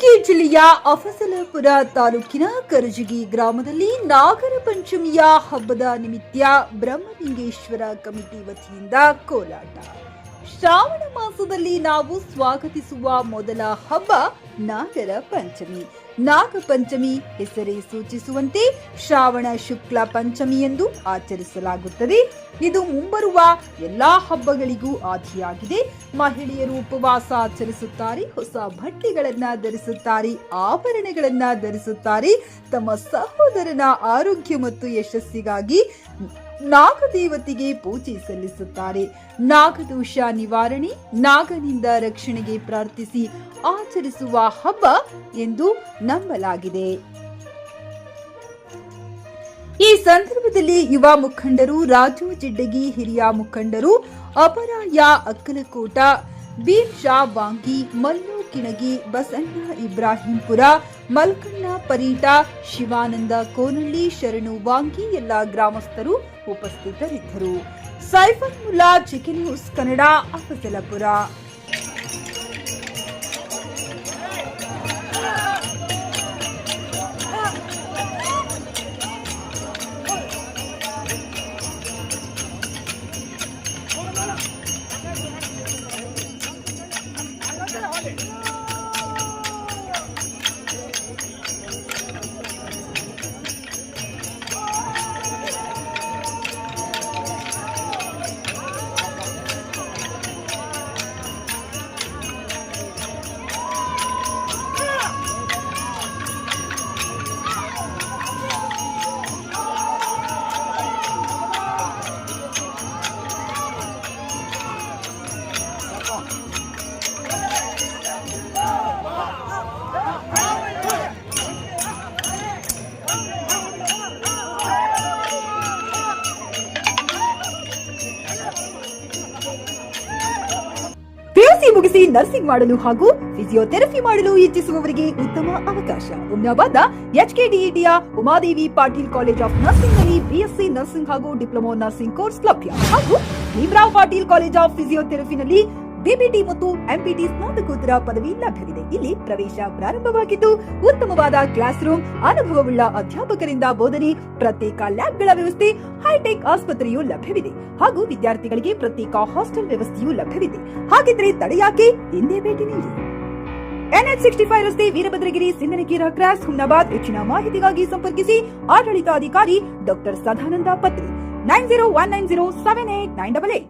ಕಲಬುರಗಿ ಜಿಲ್ಲೆಯ ಅಫಜಲಪುರ ತಾಲೂಕಿನ ಕರಜಗಿ ಗ್ರಾಮದಲ್ಲಿ ನಾಗರ ಪಂಚಮಿಯ ಹಬ್ಬದ ನಿಮಿತ್ತ ಬ್ರಹ್ಮಲಿಂಗೇಶ್ವರ ಕಮಿಟಿ ವತಿಯಿಂದ ಕೋಲಾಟ. ಶ್ರಾವಣ ಮಾಸದಲ್ಲಿ ನಾವು ಸ್ವಾಗತಿಸುವ ಮೊದಲ ಹಬ್ಬ ನಾಗರ ಪಂಚಮಿ. ನಾಗಪಂಚಮಿ ಹೆಸರೇ ಸೂಚಿಸುವಂತೆ ಶ್ರಾವಣ ಶುಕ್ಲ ಪಂಚಮಿ ಎಂದು ಆಚರಿಸಲಾಗುತ್ತದೆ. ಇದು ಮುಂಬರುವ ಎಲ್ಲಾ ಹಬ್ಬಗಳಿಗೂ ಆದಿಯಾಗಿದೆ. ಮಹಿಳೆಯರು ಉಪವಾಸ ಆಚರಿಸುತ್ತಾರೆ, ಹೊಸ ಬಟ್ಟೆಗಳನ್ನ ಧರಿಸುತ್ತಾರೆ, ಆಭರಣಗಳನ್ನ ಧರಿಸುತ್ತಾರೆ. ತಮ್ಮ ಸಹೋದರನ ಆರೋಗ್ಯ ಮತ್ತು ಯಶಸ್ಸಿಗಾಗಿ ನಾಗದೇವತೆಗೆ ಪೂಜೆ ಸಲ್ಲಿಸುತ್ತಾರೆ. ನಾಗದೋಷ ನಿವಾರಣೆ, ನಾಗನಿಂದ ರಕ್ಷಣೆಗೆ ಪ್ರಾರ್ಥಿಸಿ ಆಚರಿಸುವ ಹಬ್ಬ ಎಂದು ನಂಬಲಾಗಿದೆ. ಈ ಸಂದರ್ಭದಲ್ಲಿ ಯುವ ಮುಖಂಡರು ರಾಜು ಜಿಡ್ಡಗಿ, ಹಿರಿಯ ಮುಖಂಡರು ಅಪರಾಯ ಅಕ್ಕಲಕೋಟ, ಬೀರ್ ಶಾ ವಾಂಗಿ, ಮಲ್ಲು ಕಿಣಗಿ, ಬಸಣ್ಣ ಇಬ್ರಾಹಿಂಪುರ, ಮಲ್ಕಣ್ಣ ಪರೀಟ, ಶಿವಾನಂದ ಕೋನಳ್ಳಿ, ಶರಣು ವಾಂಗಿ ಎಲ್ಲ ಗ್ರಾಮಸ್ಥರು ಉಪಸ್ಥಿತರಿದ್ದರು. Saifulla, chicken news Kannada, Afzalpur. ಮುಗಿಸಿ ನರ್ಸಿಂಗ್ ಮಾಡಲು ಹಾಗೂ ಫಿಸಿಯೋಥೆರಪಿ ಮಾಡಲು ಇಚ್ಛಿಸುವವರಿಗೆ ಉತ್ತಮ ಅವಕಾಶ. ಹುಮ್ನಾಬಾದ್ನ HKDETಯ Umadevi Patil college of nursing ನಲ್ಲಿ BSc ನರ್ಸಿಂಗ್ ಹಾಗೂ ಡಿಪ್ಲೊಮಾ ನರ್ಸಿಂಗ್ ಕೋರ್ಸ್ ಲಭ್ಯ. ಹಾಗೂ ಭೀಮರಾವ್ ಪಾಟೀಲ್ ಕಾಲೇಜ್ ಆಫ್ ಫಿಸಿಯೋಥೆರಪಿನಲ್ಲಿ BBT ಮತ್ತು MPT ಸ್ನಾತಕೋತ್ತರ ಪದವಿ ಲಭ್ಯವಿದೆ. ಇಲ್ಲಿ ಪ್ರವೇಶ ಪ್ರಾರಂಭವಾಗಿದ್ದು ಉತ್ತಮವಾದ ಕ್ಲಾಸ್ ರೂಮ್, ಅನುಭವವುಳ್ಳ ಅಧ್ಯಾಪಕರಿಂದ ಬೋಧನೆ, ಪ್ರತ್ಯೇಕ ಲ್ಯಾಬ್ಗಳ ವ್ಯವಸ್ಥೆ, ಹೈಟೆಕ್ ಆಸ್ಪತ್ರೆಯೂ ಲಭ್ಯವಿದೆ. ಹಾಗೂ ವಿದ್ಯಾರ್ಥಿಗಳಿಗೆ ಪ್ರತ್ಯೇಕ ಹಾಸ್ಟೆಲ್ ವ್ಯವಸ್ಥೆಯೂ ಲಭ್ಯವಿದೆ. ಹಾಗಿದ್ರೆ ತಡೆಯಾಕೆ, ಹಿಂದೆ ಭೇಟಿ ನೀಡಿ. NH65 ರಸ್ತೆ, ವೀರಭದ್ರಗಿರಿ, ಸಿಂದನಕೀರ ಕ್ರಾಸ್, ಹುಮ್ನಾಬಾದ್. ಹೆಚ್ಚಿನ ಮಾಹಿತಿಗಾಗಿ ಸಂಪರ್ಕಿಸಿ ಆಡಳಿತಾಧಿಕಾರಿ ಡಾಕ್ಟರ್ ಸದಾನಂದ ಪತ್ರಿ, 9019078988.